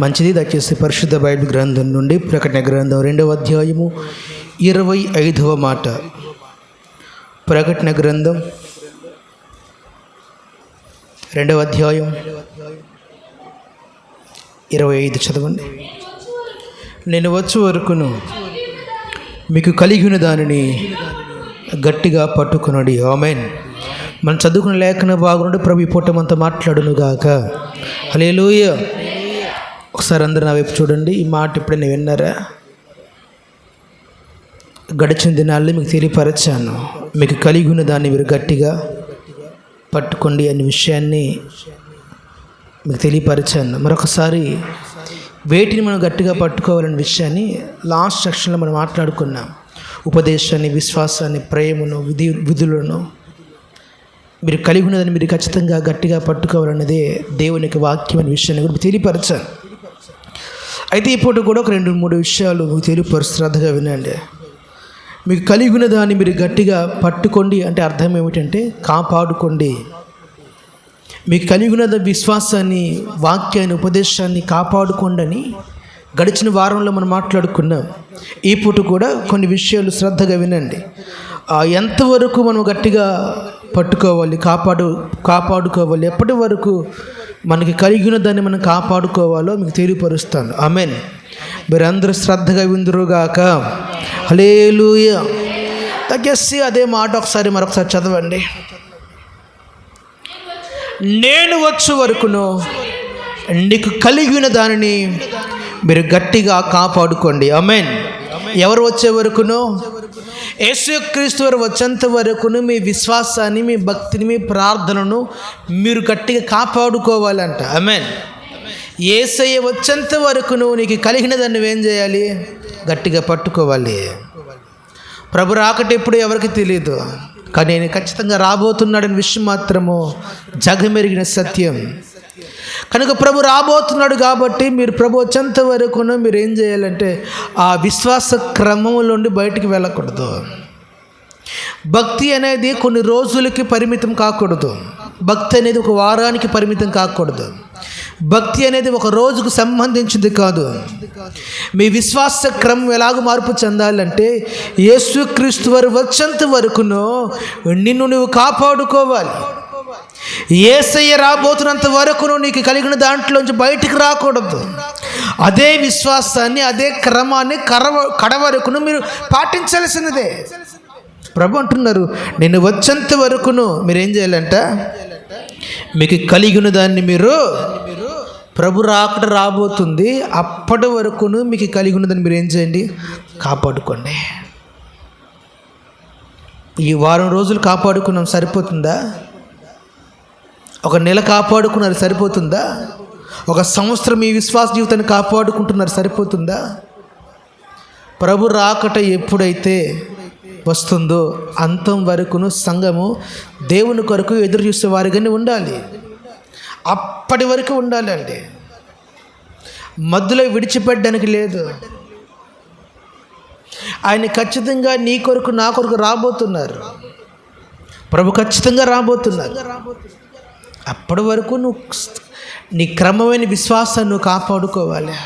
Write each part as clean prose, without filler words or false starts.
మంచిది. దయచేసి పరిశుద్ధ బైబిల్ గ్రంథం నుండి ప్రకటన గ్రంథం 2వ అధ్యాయము 25వ మాట. ప్రకటన గ్రంథం 2వ అధ్యాయం 25 చదవండి. నేను వచ్చే వరకును మీకు కలిగిన దానిని గట్టిగా పట్టుకునడి. ఆమేన్. మనం చదువుకున్న లేఖన బాగుండి ప్రభు ఈ పూటమంతా మాట్లాడును గాక. హల్లెలూయా. ఒకసారి అందరూ నా వైపు చూడండి. ఈ మాట ఎప్పుడైనా విన్నారా? గడిచిన దినాల్లో మీకు తెలియపరచాను, మీకు కలిగి ఉన్న దాన్ని మీరు గట్టిగా పట్టుకోండి అనే విషయాన్ని మీకు తెలియపరచాను. మరొకసారి వేటిని మనం గట్టిగా పట్టుకోవాలనే విషయాన్ని లాస్ట్ సెక్షన్లో మనం మాట్లాడుకున్నాం. ఉపదేశాన్ని, విశ్వాసాన్ని, ప్రేమను, విధులను మీరు కలిగి ఉన్నదని మీరు ఖచ్చితంగా గట్టిగా పట్టుకోవాలన్నదే దేవునికి వాక్యం అనే విషయాన్ని కూడా తెలియపరచాను. అయితే ఇప్పుడు కూడా ఒక 2-3 విషయాలు మీకు తెలియపరుస్తూ శ్రద్ధగా వినండి. మీకు కలిగి ఉన్న దాన్ని మీరు గట్టిగా పట్టుకోండి అంటే అర్థం ఏమిటంటే కాపాడుకోండి. మీకు కలిగి ఉన్న విశ్వాసాన్ని, వాక్యాన్ని, ఉపదేశాన్ని కాపాడుకోండి అని గడిచిన వారంలో మనం మాట్లాడుకున్నాం. ఈ పూట కూడా కొన్ని విషయాలు శ్రద్ధగా వినండి. ఎంతవరకు మనం గట్టిగా పట్టుకోవాలి, కాపాడుకోవాలి, ఎప్పటి వరకు మనకి కలిగిన దాన్ని మనం కాపాడుకోవాలో మీకు తెలియపరుస్తాను. ఆమేన్. మీరందరూ శ్రద్ధగా విందురుగాక. హల్లెలూయా. దయచేసి అదే మాట మరొకసారి చదవండి. నేను వచ్చే వరకును నీకు కలిగిన దానిని మీరు గట్టిగా కాపాడుకోండి. ఆమేన్. ఎవరు వచ్చే వరకును? యేసుక్రీస్తు వారు వచ్చేంత వరకును మీ విశ్వాసాన్ని, మీ భక్తిని, మీ ప్రార్థనను మీరు గట్టిగా కాపాడుకోవాలంట. ఆమేన్. యేసయ్య వచ్చేంత వరకును నీకు కలిగిన దాన్ని నువ్వేం చేయాలి? గట్టిగా పట్టుకోవాలి. ప్రభు రాకట ఎప్పుడు ఎవరికి తెలియదు, కానీ నేను ఖచ్చితంగా రాబోతున్నాడని విషయం మాత్రము జగమెరిగిన సత్యం. కనుక ప్రభు రాబోతున్నాడు కాబట్టి మీరు ప్రభు వచ్చేంత వరకును మీరు ఏం చేయాలంటే ఆ విశ్వాస క్రమంలోండి బయటికి వెళ్ళకూడదు. భక్తి అనేది కొన్ని రోజులకి పరిమితం కాకూడదు. భక్తి అనేది ఒక వారానికి పరిమితం కాకూడదు. భక్తి అనేది ఒక రోజుకు సంబంధించింది కాదు. మీ విశ్వాస క్రమం ఎలాగో మార్పు చెందాలంటే యేసుక్రీస్తు వారు వచ్చేంత వరకును నిన్ను నువ్వు కాపాడుకోవాలి. యేసయ్య రాబోతున్నంత వరకును నీకు కలిగిన దాంట్లోంచి బయటికి రాకూడదు. అదే విశ్వాసాన్ని, అదే క్రమాన్ని కడవరకును మీరు పాటించాల్సినదే. ప్రభు అంటున్నారు, నేను వచ్చేంత వరకును మీరేం చేయాలంట? మీకు కలిగిన దాన్ని మీరు, ప్రభు రాకట రాబోతుంది, అప్పటి వరకును మీకు కలిగి ఉన్నదాన్ని మీరు ఏం చేయండి? కాపాడుకోండి. ఈ వారం రోజులు కాపాడుకున్నాం సరిపోతుందా? ఒక నెల కాపాడుకున్నారు సరిపోతుందా? ఒక సంవత్సరం మీ విశ్వాస జీవితాన్ని కాపాడుకుంటున్నారు సరిపోతుందా? ప్రభు రాకట ఎప్పుడైతే వస్తుందో అంతం వరకును సంఘము దేవుని కొరకు ఎదురు చూసే వారిగానే ఉండాలి. అప్పటి వరకు ఉండాలండి. మధ్యలో విడిచిపెట్టడానికి లేదు. ఆయన ఖచ్చితంగా నీ కొరకు, నా కొరకు రాబోతున్నారు. ప్రభు ఖచ్చితంగా రాబోతున్నారు. అప్పటి వరకు నువ్వు నీ క్రమమైన విశ్వాసాన్ని నువ్వు కాపాడుకోవాలి.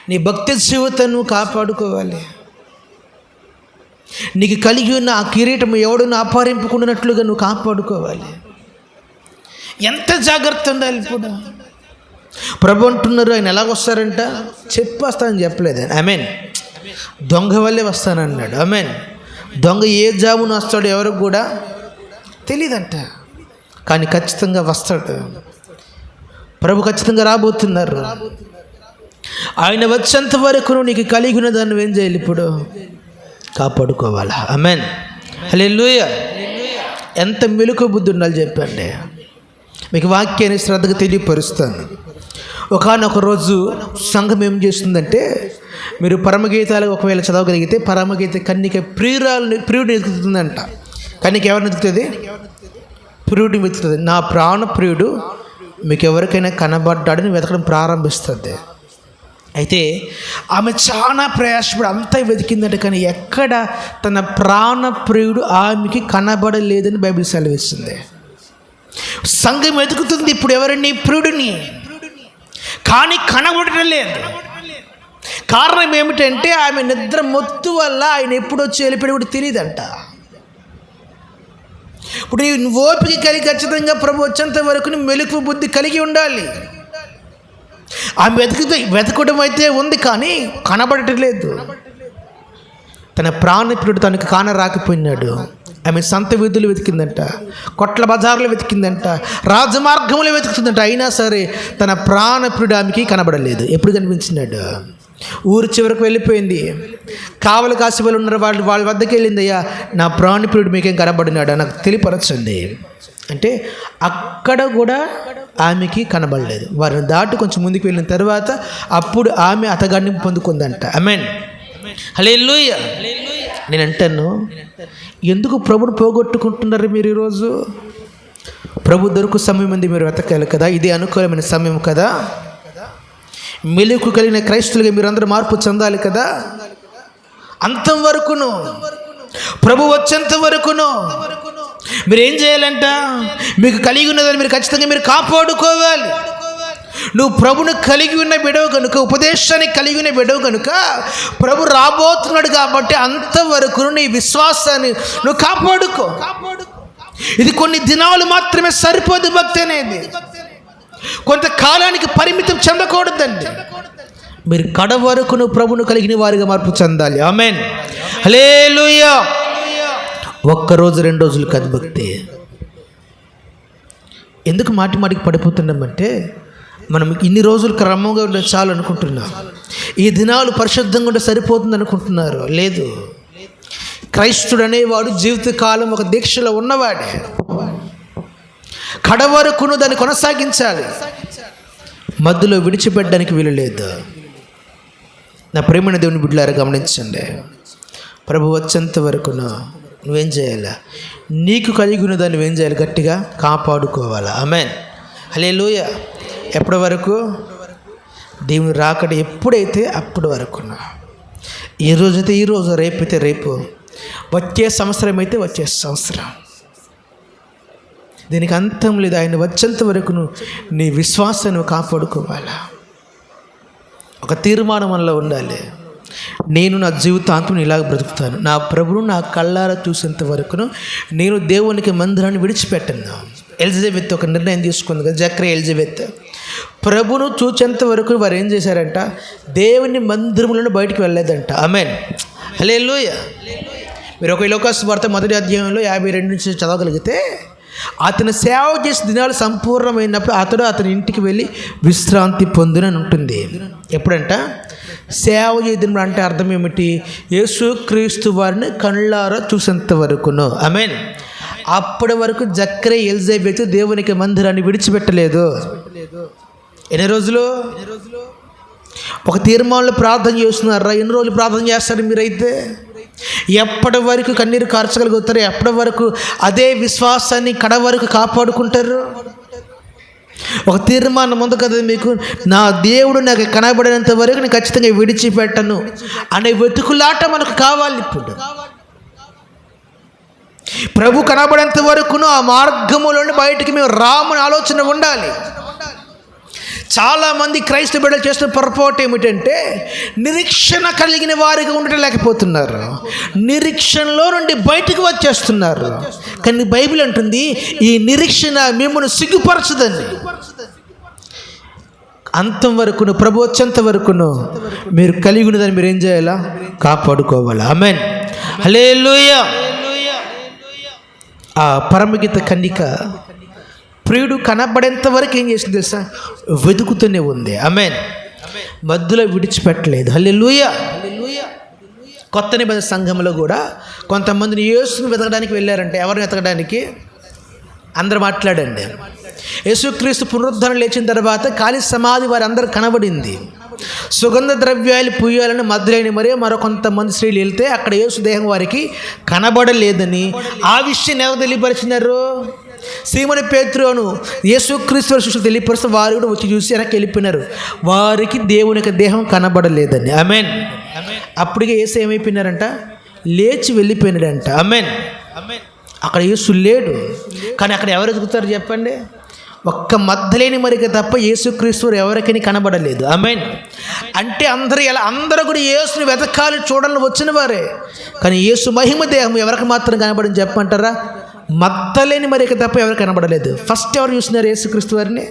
నీ భక్తి జీవితాన్ని నువ్వు కాపాడుకోవాలి. నీకు కలిగి ఉన్న ఆ కిరీటం ఎవడును అపహరింపుకున్నట్లుగా నువ్వు కాపాడుకోవాలి. ఎంత జాగ్రత్త ఉండాలి. ఇప్పుడు ప్రభు అంటున్నారు, ఆయన ఎలాగొస్తారంట? చెప్పేస్తానని చెప్పలేదు ఆయన. ఆమేన్. దొంగ వల్లే వస్తానన్నాడు. ఆమేన్. దొంగ ఏ జామున వస్తాడో ఎవరికి కూడా తెలియదంట, కానీ ఖచ్చితంగా వస్తాడు. ప్రభు ఖచ్చితంగా రాబోతున్నారు. ఆయన వచ్చేంత వరకు నీకు కలిగిన దాన్ని ఏం చేయాలి? ఇప్పుడు కాపాడుకోవాలా. ఆమేన్. హల్లెలూయా. ఎంత మెలకువ బుద్ధి ఉండాలి చెప్పండి. మీకు వాక్యాన్ని శ్రద్ధగా తెలియపరుస్తాను. ఒకానొక రోజు సంఘం ఏం చేస్తుందంటే, మీరు పరమగీతాలు ఒకవేళ చదవగలిగితే పరమగీత కన్నిక ప్రియుడిని వెతుకుతుందంట. కన్నిక ఎవరిని వెతుకుతుంది? ప్రియుడిని వెతుకుతుంది. నా ప్రాణ ప్రియుడు మీకు ఎవరికైనా కనబడ్డాడని వెతకడం ప్రారంభిస్తుంది. అయితే ఆమె చాలా ప్రయాసపడి అంతా వెతికిందంటే, కానీ ఎక్కడ తన ప్రాణ ప్రియుడు ఆమెకి కనబడలేదని బైబిల్ సెలవిస్తుంది. సంఘం వెతుకుతుంది ఇప్పుడు ఎవరిని? ప్రియుడిని. కానీ కనబడటం లేదు. కారణం ఏమిటంటే ఆమె నిద్ర మొత్తు వల్ల ఆయన ఎప్పుడు వచ్చి వెళ్ళిపోయి కూడా తెలియదంట. ఇప్పుడు ఓపిక కలిగి ఖచ్చితంగా ప్రభు వచ్చేంత వరకు మెలకువ బుద్ధి కలిగి ఉండాలి. ఆమె వెతకడం అయితే ఉంది కానీ కనబడటం లేదు. తన ప్రాణప్రియుడు తనకు కానరాకపోయినాడు. ఆమె సంత వీధులు వెతికిందంట, కొట్ల బజార్లో వెతికిందంట, రాజమార్గంలో వెతుకుతుందంట. అయినా సరే తన ప్రాణప్రియుడు ఆమెకి కనబడలేదు. ఎప్పుడు కనిపించినాడు? ఊరు చివరికి వెళ్ళిపోయింది. కావలి కాసి వాళ్ళు ఉన్నారు, వాళ్ళ వద్దకు వెళ్ళింది. అయ్యా, నా ప్రాణప్రియుడు మీకేం కనబడినాడు, నాకు తెలియపరచండి అంటే అక్కడ కూడా ఆమెకి కనబడలేదు. వారిని దాటి కొంచెం ముందుకు వెళ్ళిన తర్వాత అప్పుడు ఆమె అతగాడిని పొందుకుందంట. ఆమేన్, హల్లెలూయా. నేను అంటాను, ఎందుకు ప్రభుని పోగొట్టుకుంటున్నారు మీరు ఈరోజు? ప్రభు దొరుకు సమయం ఉంది, మీరు వెతకాలి కదా. ఇది అనుకూలమైన సమయం కదా. మెలుకు కలిగిన క్రైస్తులుగా మీరు అందరూ మార్పు చెందాలి కదా. అంతం వరకును, ప్రభు వచ్చేంత వరకును మీరు ఏం చేయాలంట? మీకు కలిగి ఉన్నదని మీరు ఖచ్చితంగా మీరు కాపాడుకోవాలి. నువ్వు ప్రభును కలిగి ఉన్న బిడవు కనుక, ఉపదేశాన్ని కలిగి ఉన్న బిడవు కనుక, ప్రభు రాబోతున్నాడు కాబట్టి అంతవరకు నీ విశ్వాసాన్ని నువ్వు కాపాడుకో. ఇది కొన్ని దినాలు మాత్రమే సరిపోదు. భక్తి అనేది కొంతకాలానికి పరిమితం చెందకూడదండి. మీరు కడ వరకు నువ్వు ప్రభును కలిగిన వారిగా మార్పు చెందాలి. ఆమేన్, హల్లెలూయా. ఒక్కరోజు 2 రోజులు కాదు భక్తి. ఎందుకు మాటికి పడిపోతున్నామంటే మనం ఇన్ని రోజులు క్రమంగా ఉండే చాలు అనుకుంటున్నాం. ఈ దినాలు పరిశుద్ధంగా ఉంటే సరిపోతుంది అనుకుంటున్నారు. లేదు, క్రైస్తుడు అనేవాడు జీవితకాలం ఒక దీక్షలో ఉన్నవాడే. కడ వరకును దాన్ని కొనసాగించాలి. మధ్యలో విడిచిపెట్టడానికి వీలు లేదు. నా ప్రేమైన దేవుని బిడ్డలారా గమనించండి. ప్రభు వచ్చేంత వరకును నువ్వేం చేయాలా? నీకు కలిగి ఉన్న దాన్ని నువ్వేం చేయాలి? గట్టిగా కాపాడుకోవాలా. ఆమేన్, హల్లెలూయా. ఎప్పటి వరకు? దేవుని రాకడ ఎప్పుడైతే అప్పటి వరకున్నా. ఈ రోజైతే ఈ రోజు, రేపైతే రేపు, వచ్చే సంవత్సరం అయితే వచ్చే సంవత్సరం. దీనికి అంతం లేదు. ఆయన వచ్చేంత వరకు నీ విశ్వాసాన్ని కాపాడుకోవాలా. ఒక తీర్మానం మనలో ఉండాలి. నేను నా జీవితాంతం ఇలాగ బ్రతుకుతాను. నా ప్రభువును నా కళ్ళారా చూసేంత వరకును నేను దేవునికి మందిరాన్ని విడిచిపెట్టను. ఎలిజబెత్ ఒక నిర్ణయం తీసుకుంది కదా, జకరియా ఎలిజబెత్. ప్రభును చూచేంత వరకు వారు ఏం చేశారంట? దేవుని మందిరములను బయటికి వెళ్ళలేదంట. ఆమేన్, హల్లెలూయా. మీరు ఒక లోకాసు వార్త 1వ అధ్యాయంలో 52 నుంచి చదవగలిగితే, అతను సేవ చేసే దినాలు సంపూర్ణమైనప్పుడు అతని ఇంటికి వెళ్ళి విశ్రాంతి పొందునని ఉంటుంది. ఎప్పుడంట? సేవ చేయడం అంటే అర్థం ఏమిటి? యేసుక్రీస్తు వారిని కళ్ళారా చూసేంత వరకును. ఆమేన్. అప్పటి వరకు జకరియా ఎలిజబెత్ దేవునికి మందిరాన్ని విడిచిపెట్టలేదు. ఎన్ని రోజులు? ఒక తీర్మానంలో ప్రార్థన చేస్తున్నారా? ఎన్ని రోజులు ప్రార్థన చేస్తారు మీరైతే? ఎప్పటి వరకు కన్నీరు కార్చగలుగుతారు? ఎప్పటి వరకు అదే విశ్వాసాన్ని కడ వరకు కాపాడుకుంటారు? ఒక తీర్మానం ఉంది కదా మీకు, నా దేవుడు నాకు కనబడినంత వరకు నేను ఖచ్చితంగా విడిచిపెట్టను అనే వెతుకులాట మనకు కావాలి. ఇప్పుడు ప్రభు కనబడేంత వరకును ఆ మార్గములోని బయటికి మేము రామని ఆలోచన ఉండాలి. చాలామంది క్రైస్తవ బిడ్డలు చేస్తున్న పొరపాటు ఏమిటంటే నిరీక్షణ కలిగిన వారిగా ఉండటం లేకపోతున్నారు. నిరీక్షణలో నుండి బయటకు వచ్చేస్తున్నారు. కానీ బైబిల్ అంటుంది ఈ నిరీక్షణ మిమ్మల్ని సిగ్గుపరచదండి. అంతం వరకును, ప్రభు వచ్చేంత వరకును మీరు కలిగి ఉన్నదాన్ని మీరు ఏం చేయాలా? కాపాడుకోవాలి. ఆమేన్, హల్లెలూయా. ఆ పరమగీత కన్నిక ప్రియుడు కనబడేంత వరకు ఏం చేసింది తెలుసా? వెతుకుతూనే ఉంది. ఆమేన్, మధ్యలో విడిచిపెట్టలేదు. హల్లెలూయా. కొత్త నిబంధన సంఘంలో కూడా కొంతమందిని యేసుని వెతకడానికి వెళ్ళారంటే, ఎవరిని వెతకడానికి? అందరూ మాట్లాడండి. యేసుక్రీస్తు పునరుద్ధరణ లేచిన తర్వాత ఖాళీ సమాధి వారి అందరూ కనబడింది. సుగంధ ద్రవ్యాలు పూయాలని మధ్యలేని మరో కొంతమంది స్త్రీలు వెళ్తే అక్కడ యేసు దేహం వారికి కనబడలేదని ఆ విషయం ఎవరు తెలియపరిచినారు? సీమోను పేతురును యేసుక్రీస్తు శిష్యులు తెలియపరిస్తే వారు కూడా వచ్చి చూసి వెనక్కి వెళ్ళిపోయినారు. వారికి దేవుని యొక్క దేహం కనబడలేదని. ఆమేన్. అప్పటికే యేసు ఏమైపోయినారంట? లేచి వెళ్ళిపోయినాడంట. ఆమేన్. అక్కడ యేసు లేడు. కానీ అక్కడ ఎవరు ఎదుగుతారు చెప్పండి? ఒక్క మద్దలేని మరికి తప్ప యేసుక్రీస్తు ఎవరికైనా కనబడలేదు. ఆమేన్. అంటే అందరూ కూడా యేసుని వెతకాలి, చూడాలని వచ్చిన వారే. కానీ యేసు మహిమ దేహం ఎవరికి మాత్రం కనబడింది చెప్పమంటారా? మద్దలేని మరికి తప్ప ఎవరికి కనబడలేదు. ఫస్ట్ ఎవరు చూసినారు యేసుక్రీస్తు వారిని?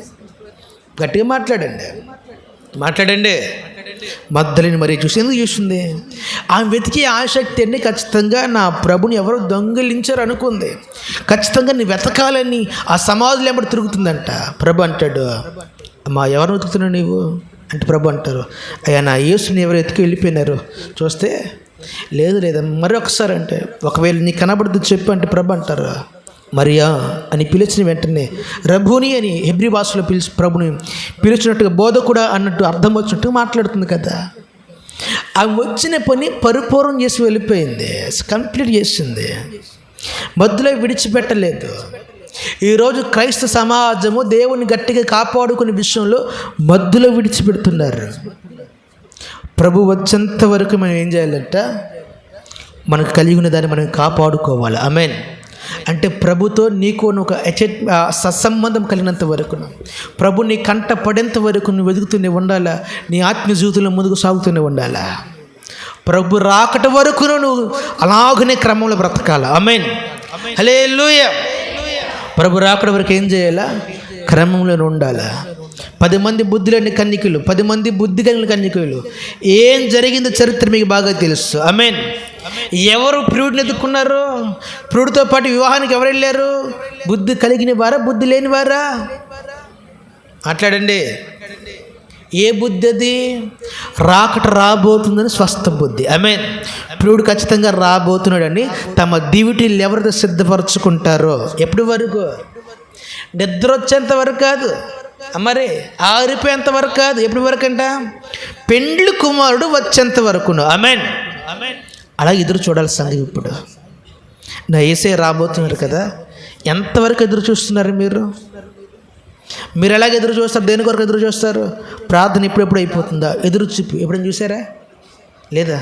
గట్టిగా మాట్లాడండి. మద్దలేని మరి చూసి ఎందుకు చూసింది? ఆమె వెతికే ఆసక్తి అన్ని ఖచ్చితంగా నా ప్రభుని ఎవరో దొంగిలించారు అనుకుంది. ఖచ్చితంగా నీ వెతకాలని ఆ సమాధులు ఎప్పుడు తిరుగుతుందంట. ప్రభు అంటాడు, అమ్మా ఎవరు వెతుకుతున్నావు నీవు అంటే ప్రభు అంటారు, అయ్యా నా యేసుని ఎవరు ఎత్తుకు వెళ్ళిపోయినారు చూస్తే లేదా మరి ఒకసారి అంటే ఒకవేళ నీకు కనబడదు చెప్పు అంటే ప్రభు అంటారు, మరియా అని పిలిచిన వెంటనే రబ్బూని అని హెబ్రీ భాషలో ప్రభుని పిలిచినట్టుగా బోధకుడా అన్నట్టు అర్థం వచ్చినట్టుగా మాట్లాడుతుంది కదా. ఆమె వచ్చిన పని పరిపూర్ణం చేసి వెళ్ళిపోయింది, కంప్లీట్ చేసింది, మధ్యలో విడిచిపెట్టలేదు. ఈరోజు క్రైస్తవ సమాజము దేవుని గట్టిగా కాపాడుకునే విషయంలో మధ్యలో విడిచిపెడుతున్నారు. ప్రభు వచ్చేంత వరకు మనం ఏం చేయాలంట? మనకు కలిగి ఉన్న దాన్ని మనం కాపాడుకోవాలి. ఆమేన్. అంటే ప్రభుతో నీకు ఒక సత్సంబంధం కలిగినంత వరకు, ప్రభు నీ కంట పడేంత వరకు నువ్వు వెతుకుతూనే ఉండాలా. నీ ఆత్మీయ జీవితంలో ముందుకు సాగుతూనే ఉండాలా. ప్రభు రాకట వరకు నువ్వు అలాగనే క్రమంలో బ్రతకాల. ఆమేన్. హల్లెలూయా. ప్రభు రాకట వరకు ఏం చేయాలా? క్రమంలో ఉండాలా. 10 మంది బుద్ధి లేని కన్యకలు, 10 మంది బుద్ధి కలిగిన కన్యకలు. ఏం జరిగిందో చరిత్ర మీకు బాగా తెలుసు. ఆమేన్. ఎవరు ప్రియుడిని ఎదుర్కొన్నారు? ప్రియుడితో పాటు వివాహానికి ఎవరు వెళ్ళారు? బుద్ధి కలిగిన వారా, బుద్ధి లేని వారా? మాట్లాడండి. ఏ బుద్ధి అది? రాకట రాబోతుందని స్వస్థ బుద్ధి. ఆమేన్. ప్రియుడు ఖచ్చితంగా రాబోతున్నాడని తమ దివిటీలు ఎవరితో సిద్ధపరచుకుంటారో ఎప్పటి వరకు? నిద్ర వచ్చేంత వరకు కాదు, మరి ఆరిపోయేంత వరకు కాదు. ఎప్పటి వరకు అంట? పెండ్లి కుమారుడు వచ్చేంత వరకును. ఆమేన్. అలా ఎదురు చూడాలి సంఘం. ఇప్పుడు నా యేసయ్య రాబోతున్నారు కదా, ఎంతవరకు ఎదురు చూస్తున్నారు మీరు ఎలాగ ఎదురు చూస్తారు? దేని కొరకు ఎదురు చూస్తారు? ప్రార్థన ఎప్పుడెప్పుడు అయిపోతుందా ఎదురు చూపు ఎప్పుడైనా చూసారా? లేదా?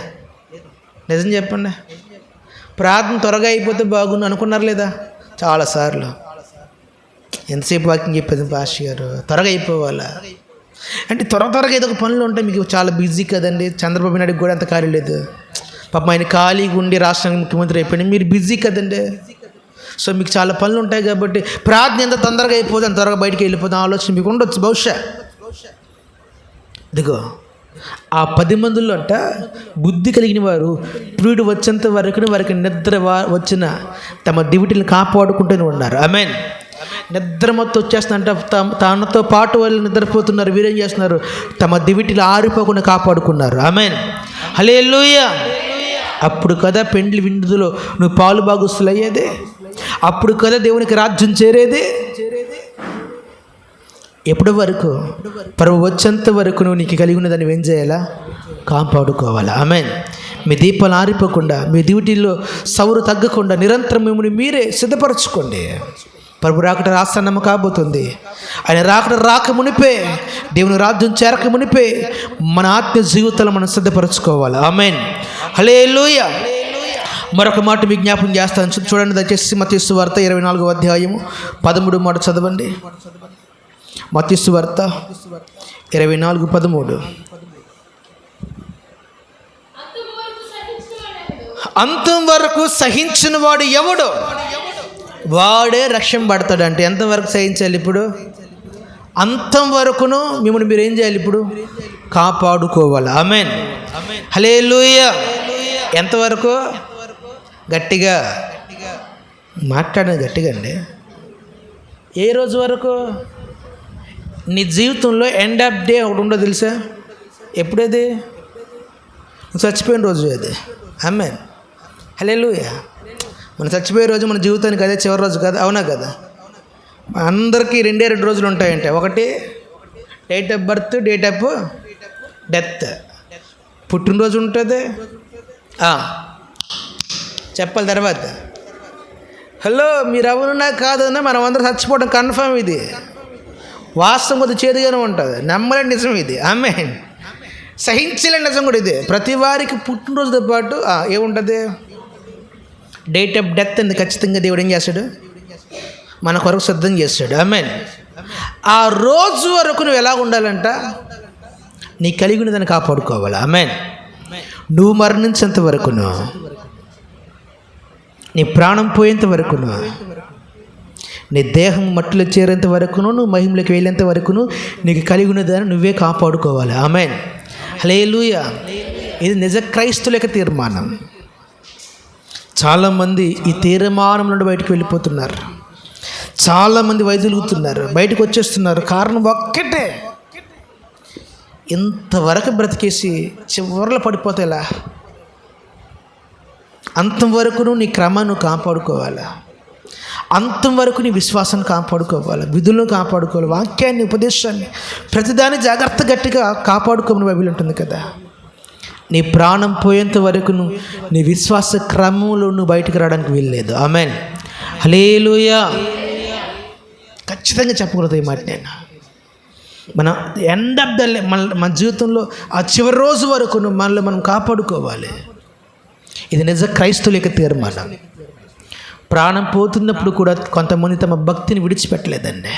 నిజం చెప్పండి. ప్రార్థన త్వరగా అయిపోతే బాగుండు అనుకున్నారు లేదా? చాలాసార్లు. ఎంతసేపు వాకింగ్ చెప్పేది పాస్టర్ గారు, త్వరగా అయిపోవాలా అంటే త్వరగా ఏదో ఒక పనులు ఉంటాయి. మీకు చాలా బిజీ కదండి. చంద్రబాబు నాయుడుకి కూడా అంత ఖాళీ లేదు. పాపం ఆయన ఖాళీగా ఉండి రాష్ట్రానికి ముఖ్యమంత్రి అయిపోయింది. మీరు బిజీ కదండి. సో మీకు చాలా పనులు ఉంటాయి కాబట్టి ప్రార్థన ఎంత తొందరగా అయిపోతుంది అంత త్వరగా బయటికి వెళ్ళిపోతాం ఆలోచన మీకు ఉండొచ్చు బహుశా. ఇదిగో ఆ 10 మందిలో అంట బుద్ధి కలిగిన వారు ప్రియుడు వచ్చేంత వరకు వారికి నిద్ర వచ్చిన తమ దివిటీలను కాపాడుకుంటూనే ఉన్నారు. ఆమేన్. నిద్ర మొత్తం వచ్చేస్తుందంట, తనతో పాటు వాళ్ళు నిద్రపోతున్నారు. వీరేం చేస్తున్నారు? తమ దివిటీలు ఆరిపోకుండా కాపాడుకున్నారు. ఆమేన్. హల్లెలూయా. అప్పుడు కదా పెండ్లి విందులో నువ్వు పాలు భాగస్తులు అయ్యేదే. అప్పుడు కదా దేవునికి రాజ్యం చేరేది. ఎప్పటి వరకు? ప్రభు వచ్చేంత వరకు నువ్వు నీకు కలిగి ఉన్నదాన్ని ఏం చేయాలా? కాపాడుకోవాలా. ఆమేన్. మీ దీపాలు ఆరిపోకుండా, మీ డ్యూటీలో సౌరు తగ్గకుండా నిరంతరం మిమ్మల్ని మీరే సిద్ధపరచుకోండి. ప్రభు రాకట ఆసన్నం కాబోతుంది. ఆయన రాక మునిపే, దేవుని రాజ్యం చేరక మునిపే మన ఆత్మ జీవితాలు మనం సిద్ధపరచుకోవాలి. ఆమేన్. హల్లెలూయా. మరొక మాట మీకు జ్ఞాపకం చేస్తాను, చూడండి దయచేసి. మత్తయి సువార్త 24వ అధ్యాయము 13వ మాట చదవండి. మత్తయి సువార్త 24:13. అంతం వరకు సహించిన వాడు ఎవడు వాడే రక్షణ పడతాడంటే ఎంతవరకు సహించాలి? ఇప్పుడు అంతం వరకును మిమ్మల్ని మీరు ఏం చేయాలి? ఇప్పుడు కాపాడుకోవాలి. ఆమేన్. హల్లెలూయా. ఎంతవరకు? గట్టిగా మాట్లాడండి, గట్టిగా అండి. ఏ రోజు వరకు? నీ జీవితంలో ఎండ్ ఆఫ్ డే ఒకటి ఉండదు తెలుసా? ఎప్పుడేది? నువ్వు చచ్చిపోయిన రోజు అది. ఆమేన్. హల్లెలూయా. మనం చచ్చిపోయే రోజు మన జీవితానికి అదే చివరి రోజు కదా, అవునా కదా? అందరికీ 2 రోజులు ఉంటాయంటే, ఒకటి date of birth, date of death. పుట్టినరోజు ఉంటుంది, చెప్పాలి. తర్వాత హలో మీరు అవునున్నా కాదన్నా మనం అందరం చచ్చిపోవడం కన్ఫర్మ్. ఇది వాస్తవం కొద్ది చేదుగానే ఉంటుంది, నమ్మలేని నిజం ఇది. ఆమేన్. సహించలేని నిజం కూడా ఇది. ప్రతి వారికి పుట్టినరోజుతో పాటు ఏముంటుంది? డేట్ ఆఫ్ డెత్ అని ఖచ్చితంగా దేవుడు ఏం చేస్తాడు? మన కొరకు సిద్ధం చేస్తాడు. ఆమేన్. ఆ రోజు వరకు నువ్వు ఎలా ఉండాలంట? నీ కలిగి ఉన్నదాన్ని కాపాడుకోవాలి. ఆమేన్. నువ్వు మరణించేంత వరకును, నీ ప్రాణం పోయేంత వరకును, నీ దేహం మట్టిలో చేరేంత వరకును, నువ్వు మహిమలోకి వెళ్ళేంత వరకును నీకు కలిగి ఉన్నదాన్ని నువ్వే కాపాడుకోవాలి. ఆమేన్. హల్లెలూయా. ఇది నిజ క్రైస్తవుల యొక్క తీర్మానం. చాలామంది ఈ తీర్మానం నుండి బయటకు వెళ్ళిపోతున్నారు. చాలామంది వైదొలుగుతున్నారు, బయటకు వచ్చేస్తున్నారు. కారణం ఒక్కటే, ఇంతవరకు బ్రతికేసి చివరిలో పడిపోతే ఎలా? అంతవరకు నీ క్రమాన్ని కాపాడుకోవాలా, అంతవరకు నీ విశ్వాసాన్ని కాపాడుకోవాలి, విధులను కాపాడుకోవాలి, వాక్యాన్ని, ఉపదేశాన్ని, ప్రతిదాన్ని జాగ్రత్త గట్టిగా కాపాడుకోమని బైబిల్ ఉంటుంది కదా. నీ ప్రాణం పోయేంత వరకు నీ విశ్వాస క్రమంలో నువ్వు బయటకు రావడానికి వీల్లేదు. ఆమేన్. హల్లెలూయా. ఖచ్చితంగా చెప్పకూడదు ఈ మాట. నేను మన ఎండ్ ఆఫ్ ద మన జీవితంలో ఆ చివరి రోజు వరకు మనల్ని మనం కాపాడుకోవాలి. ఇది నిజ క్రైస్తవుల యొక్క తీర్మానం. ప్రాణం పోతున్నప్పుడు కూడా కొంతమంది తమ భక్తిని విడిచిపెట్టలేదండి.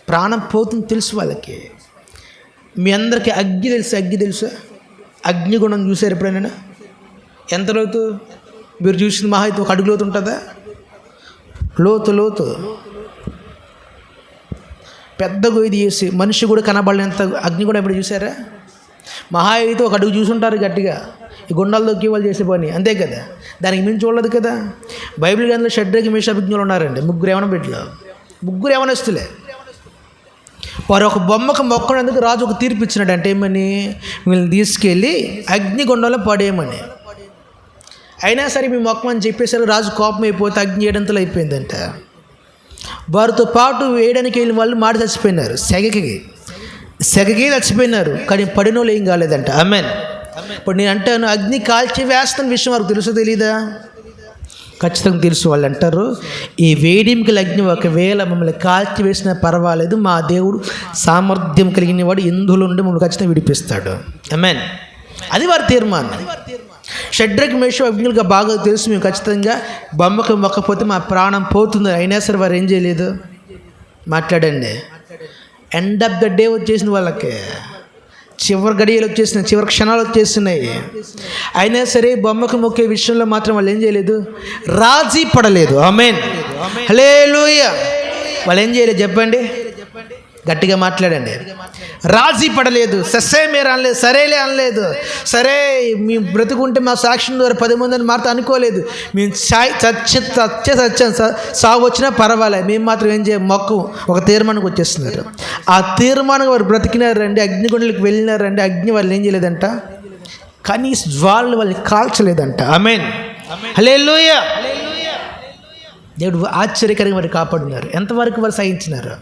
ప్రాణం పోతుంది తెలుసు వాళ్ళకి. మీ అందరికీ అగ్ని తెలుసా? అగ్నిగుణం చూసారు ఎప్పుడైనా? ఎంత లోతు? మీరు చూసింది మహా అయితే 1 అడుగు లోతు ఉంటుందా? లోతు పెద్ద గొయ్యి చేసి మనిషి కూడా కనబడలేంత అగ్ని కూడా ఎప్పుడు చూసారా? మహా అయితే 1 అడుగు చూసుంటారు గట్టిగా. ఈ గుండాలు దొక్కి వాళ్ళు చేసే పని అంతే కదా, దానికి మించి చూడలేదు కదా. బైబిల్ గ్రంథంలో షడ్రకి మేషాకు అబేద్నెగోలు ఉన్నారండి, 3 యవన బిడ్డలు, 3 యవనస్తులే. వారు ఒక బొమ్మకు మొక్కనందుకు రాజు ఒక తీర్పు ఇచ్చినాడు. అంటే ఏమని? వీళ్ళని తీసుకెళ్ళి అగ్నిగుండంలో పడేయమని. అయినా సరే మీ మొక్కమని చెప్పేసరికి రాజు కోపం అయిపోతే అగ్ని 7 అంతలు అయిపోయిందంట. వారితో పాటు వేయడానికి వెళ్ళిన వాళ్ళు మాట చచ్చిపోయినారు, సెగకి చచ్చిపోయినారు. కానీ పడిన వాళ్ళు ఏం కాలేదంట. ఆమేన్. ఇప్పుడు నేను అంటాను, అగ్ని కాల్చి వేస్తున్న విషయం వారికి తెలుసో తెలీదా? ఖచ్చితంగా తెలుసు. వాళ్ళు అంటారు, ఈ వేడింపుల అగ్ని ఒకవేళ మమ్మల్ని కాల్చి వేసినా పర్వాలేదు, మా దేవుడు సామర్థ్యం కలిగిన వాడు ఇందులో నుండి మమ్మల్ని ఖచ్చితంగా విడిపిస్తాడు. ఆమేన్. అది వారి తీర్మానం. షడ్రకి మేషాకు అబేద్నెగోలుగా బాగా తెలుసు, మేము ఖచ్చితంగా బొమ్మకు మొక్కపోతే మా ప్రాణం పోతుంది. అయినా సరే వారు ఏం చేయలేదు. మాట్లాడండి. ఎండ్ ఆఫ్ ద డే వచ్చేసింది వాళ్ళకి, చివరి గడియలు వచ్చేసినాయి, చివరి క్షణాలు వచ్చేస్తున్నాయి. అయినా సరే బొమ్మకు మొక్కే విషయంలో మాత్రం వాళ్ళు ఏం చేయలేదు, రాజీ పడలేదు. ఆమేన్. హల్లెలూయా. వాళ్ళు ఏం చేయలేదు చెప్పండి, గట్టిగా మాట్లాడండి. రాజీ పడలేదు, ససేమేర అనలేదు, సరేలే అనలేదు. సరే మీ బ్రతుకుంటే మా సాక్ష్యం ద్వారా 10 మందిని మాత్రం అనుకోలేదు. మేము సత్యం సాగు వచ్చినా పర్వాలేదు, మేము మాత్రం ఏం చేయ మొక్కు ఒక తీర్మానానికి వచ్చేస్తున్నారు. ఆ తీర్మానం వారు బ్రతికినారండి, అగ్నిగుండలకు వెళ్ళినారండి. అగ్ని వాళ్ళు ఏం చేయలేదంట, కనీస జ్వాలను వాళ్ళని కాల్చలేదంట. ఆమేన్. హల్లెలూయా. దేవుడు ఆశ్చర్యకరంగా వారు కాపాడున్నారు. ఎంతవరకు వారు సహించినారు?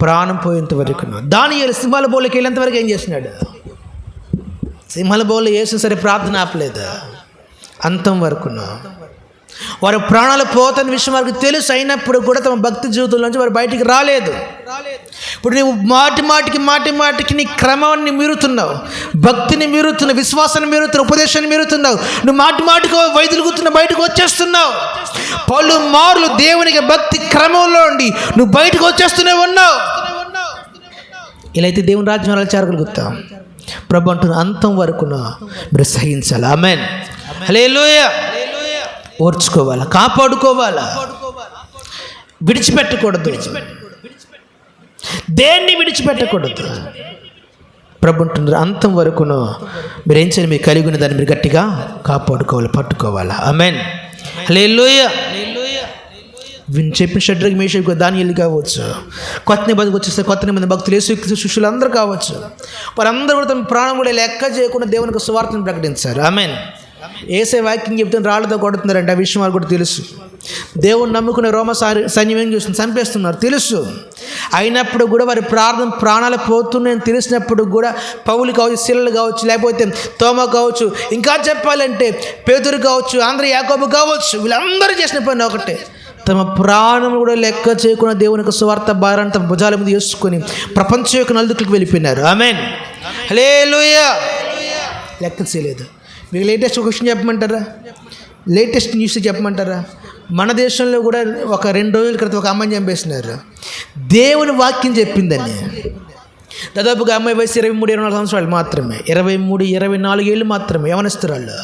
ప్రాణం పోయేంత వరకు. దానియేలు సింహాల బోళ్ళకి వెళ్ళేంతవరకు ఏం చేసినాడు? సింహాల బోళ్ళు వేసిన సరే ప్రార్థన ఆపలేదు, అంతం వరకును. వారు ప్రాణాలు పోతున్న విషయం వారికి తెలుసు. అయినప్పుడు కూడా తమ భక్తి జీవితంలోంచి వారు బయటికి రాలేదు. ఇప్పుడు నువ్వు మాటికి నీ క్రమాన్ని మీరుతున్నావు, భక్తిని మీరుతున్నావు, విశ్వాసాన్ని మీరుతున్నావు, ఉపదేశాన్ని మీరుతున్నావు. నువ్వు మాటికి వైదొలుగుతున్నావు, బయటకు వచ్చేస్తున్నావు. పలుమార్లు దేవునికి భక్తి క్రమంలో ఉండి నువ్వు బయటకు వచ్చేస్తూనే ఉన్నావు. ఇలా అయితే దేవుని రాజ్యం చేరగలుగుతాం. ప్రభు అంటున్న అంతం వరకును మీరు సహించాలి. ఆమేన్. హల్లెలూయా. ఓర్చుకోవాలా, కాపాడుకోవాలా, విడిచిపెట్టకూడదు, దేన్ని విడిచిపెట్టకూడదు. ప్రభు అంటున్నారు అంతం వరకును మీరు ఏం చేయాలి, మీరు కలిగి ఉన్న దాన్ని మీరు గట్టిగా కాపాడుకోవాలి, పట్టుకోవాలా. ఆమేన్. హల్లెలూయా. వీళ్ళు చెప్పిన షడ్రకి మేషాకు దానియేలు కావచ్చు, కొత్త నిబంధనకు వచ్చేస్తే కొత్త నిబంధన భక్తులు యేసు శిష్యులు అందరూ కావచ్చు. వారందరూ కూడా తమ ప్రాణం కూడా లెక్క చేయకుండా దేవునికి సువార్తను ప్రకటించారు. ఆమేన్. యేసే వాక్యం చెప్తే రాళ్లతో కొడుతున్నారంటే ఆ విషయం వారు కూడా తెలుసు. దేవుని నమ్ముకునే రోమ సైన్యం ఏం చేస్తుంది, చంపేస్తున్నారు తెలుసు. అయినప్పుడు కూడా వారి ప్రాణాలు పోతున్నాయని తెలిసినప్పుడు కూడా పౌలు కావచ్చు, శీలలు కావచ్చు, లేకపోతే తోమ కావచ్చు, ఇంకా చెప్పాలంటే పేతురు కావచ్చు, ఆంధ్ర యాకోబు కావచ్చు, వీళ్ళందరూ చేసిన పని ఒకటే, తమ ప్రాణం కూడా లెక్క చేయకుండా దేవుని యొక్క సువార్త భారాన్ని తమ భుజాల మీద వేసుకొని ప్రపంచం యొక్క నలుదిక్కులకు వెళ్ళిపోయినారు. ఆమేన్. హల్లెలూయా. లెక్క చేయలేదు. మీకు లేటెస్ట్ క్వశ్చన్ చెప్పమంటారా? లేటెస్ట్ న్యూస్ చెప్పమంటారా? మన దేశంలో కూడా ఒక 2 రోజుల క్రితం ఒక అమ్మాయిని చంపేసినారు. దేవుని వాక్యం చెప్పిందని. దాదాపుగా అమ్మాయి వయసు 23-24 సంవత్సరాలు మాత్రమే, 23-24 ఏళ్ళు మాత్రమే, యవనస్తురాళ్ళు.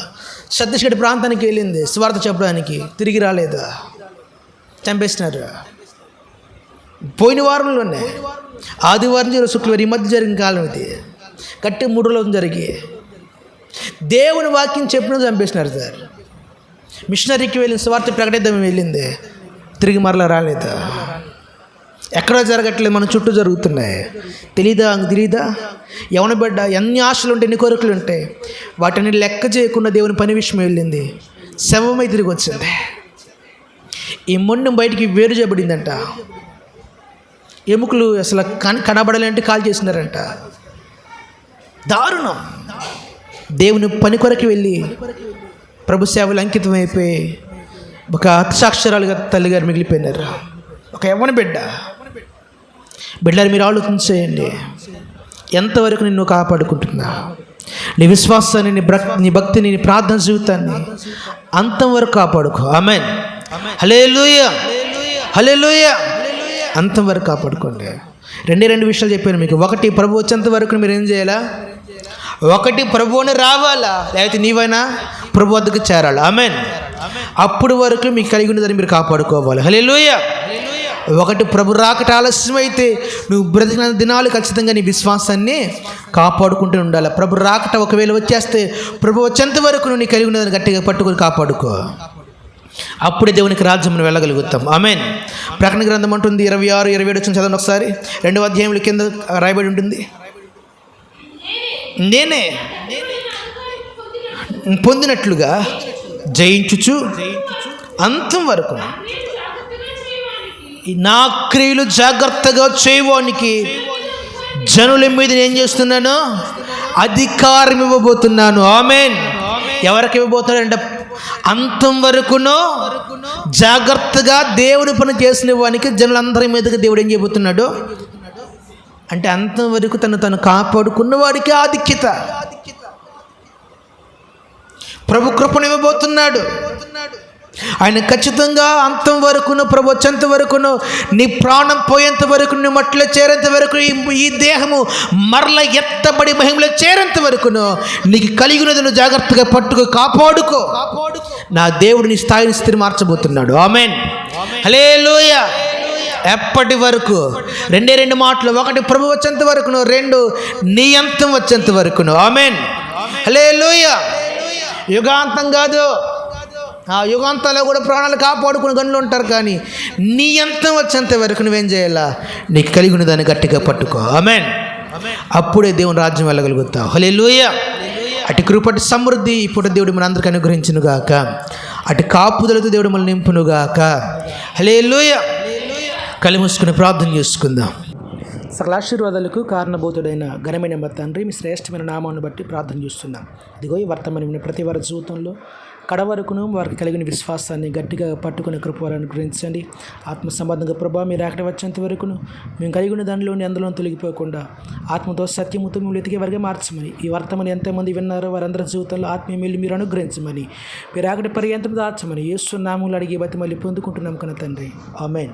ఛత్తీస్గఢ్ ప్రాంతానికి వెళ్ళింది సువార్త చెప్పడానికి, తిరిగి రాలేదు, చంపేసినారు. పోయిన వారంలోనే ఆదివారం శుక్రవారం ఈ మధ్య జరిగిన కాలం ఇది, కట్టి 3 రోజులు జరిగి దేవుని వాక్యం చెప్పిన చంపేసినారు సార్. మిషనరీకి వెళ్ళిన సువార్త ప్రకటిద్దాం వెళ్ళింది, తిరిగి మరలా రాలేదు. ఎక్కడో జరగట్లేదు, మన చుట్టూ జరుగుతున్నాయి. తెలీదా యవన బిడ్డ ఎన్ని ఆశలు ఉంటాయి, ఎన్ని కోరికలు ఉంటాయి, వాటిని లెక్క చేయకుండా దేవుని పని విషయం వెళ్ళింది, శవమై తిరిగి వచ్చింది. ఈ మొండం బయటికి వేరు చేయబడిందంట, ఎముకలు అసలు కనబడాలంటే కాల్ చేసినారంట. దారుణం. దేవుని పని కొరకు వెళ్ళి ప్రభు సేవలు అంకితం అయిపోయి ఒక హతసాక్షరాలుగా తల్లిగారు మిగిలిపోయినారు. ఒక యవ్వన బిడ్డలు మీరు ఆలోచన చేయండి, ఎంతవరకు నిన్ను కాపాడుకుంటున్నా, నీ విశ్వాసాన్ని, నీ భక్తిని, నీ ప్రార్థన జీవితాన్ని అంతవరకు కాపాడుకో. ఆమేన్, హల్లెలూయా, హల్లెలూయా. అంతవరకు కాపాడుకోండి. 2 విషయాలు చెప్పాను మీకు. ఒకటి, ప్రభు వచ్చేంత వరకు మీరు ఏం చేయాలా? ఒకటి, ప్రభువుని రావాలా, లేకపోతే నీవైనా ప్రభు వద్దకు చేరాలి. ఆమేన్. అప్పుడు వరకు మీకు కలిగి ఉన్నదని మీరు కాపాడుకోవాలి. హల్లెలూయా. ఒకటి, ప్రభు రాకట ఆలస్యమైతే నువ్వు బ్రతికిన దినాలు ఖచ్చితంగా నీ విశ్వాసాన్ని కాపాడుకుంటూ ఉండాలి. ప్రభు రాకట ఒకవేళ వచ్చేస్తే ప్రభు వచ్చేంత వరకు నువ్వు నీ కలిగి ఉన్నదని గట్టిగా పట్టుకొని కాపాడుకో. అప్పుడే దేవునికి రాజ్యం వెళ్ళగలుగుతాం. ఆమేన్. ప్రకటన గ్రంథం అంటుంది 26-27 చదవండి ఒకసారి. 2వ అధ్యాయంలో కింద రాయబడి ఉంటుంది, నేనే పొందినట్లుగా జయించుచు అంతం వరకు నా క్రియలు జాగ్రత్తగా చేయవానికి జనుల మీద నేను చేస్తున్నాను, అధికారం ఇవ్వబోతున్నాను. ఆమేన్. ఎవరికి ఇవ్వబోతున్నాడంటే అంతం వరకును జాగ్రత్తగా దేవుని పని చేసిన వానికి, జనులందరి మీదకి దేవుడు ఏం చేయబోతున్నాడు అంటే అంతం వరకు తను కాపాడుకున్న వాడికి ఆధిక్యత, ప్రభు కృపను ఇవ్వబోతున్నాడు. ఆయన ఖచ్చితంగా అంతం వరకును, ప్రభు వచ్చేంత వరకును, నీ ప్రాణం పోయేంత వరకు, నీ మట్టిలో చేరేంత వరకు, ఈ దేహము మరల ఎత్తబడి మహిమలో చేరేంత వరకును నీకు కలిగినది నువ్వు జాగ్రత్తగా పట్టుకో, కాపాడుకో. నా దేవుడు నీ స్థాయిని స్థితి మార్చబోతున్నాడు. ఆమేన్, హల్లెలూయా. ఎప్పటి వరకు? 2 మాటలు. ఒకటి, ప్రభు వచ్చేంత వరకును. 2, నీ అంతం వచ్చేంత వరకును. ఆమేన్, హల్లెలూయా. యుగాంతం కాదు, ఆ యుగాంతంలో కూడా ప్రాణాలు కాపాడుకుని గనులు ఉంటారు, కానీ నీ అంతం వచ్చేంత వరకు నువ్వేం చేయాలా? నీకు కలిగి ఉన్న దాన్ని గట్టిగా పట్టుకో. ఆమేన్. అప్పుడే దేవుని రాజ్యం వెళ్ళగలుగుతావు. హల్లెలూయా. అటు కృపటి సమృద్ధి ఇప్పుడు దేవుడు మన అందరికీ అనుగ్రహించునుగాక, అటు కాపుదలతో దేవుడు మనల్ని నింపునుగాక. హల్లెలూయా. కళ్ళు మూసుకుని ప్రార్థన చేసుకుందాం. సకల ఆశీర్వాదాలకు కారణభూతుడైన ఘనమైన మా తండ్రి, మీ శ్రేష్టమైన నామాన్ని బట్టి ప్రార్థన చేస్తున్నాం. ఇదిగో ఈ వర్తమానం ప్రతి వారి జీవితంలో కడవరకును వారికి కలిగిన విశ్వాసాన్ని గట్టిగా పట్టుకునే కృపను అనుగ్రహించండి. ఆత్మ సంబంధంగా ప్రభా మీరు అక్కడ వచ్చేంత వరకును మేము కలిగిన దానిలోని అందులో తొలగిపోకుండా ఆత్మతో సత్యముతో మేము ఎతికే వారిగా మార్చమని, ఈ వర్తమానం ఎంతమంది విన్నారో వారందరి జీవితంలో ఆత్మీయ మేలు మీరు అనుగ్రహించమని, మీరు అక్కడ పర్యంతం దాచమని యేసు నామములో అడిగి బతి మళ్ళీ పొందుకుంటున్నాం కన్నా తండ్రి. ఆమేన్.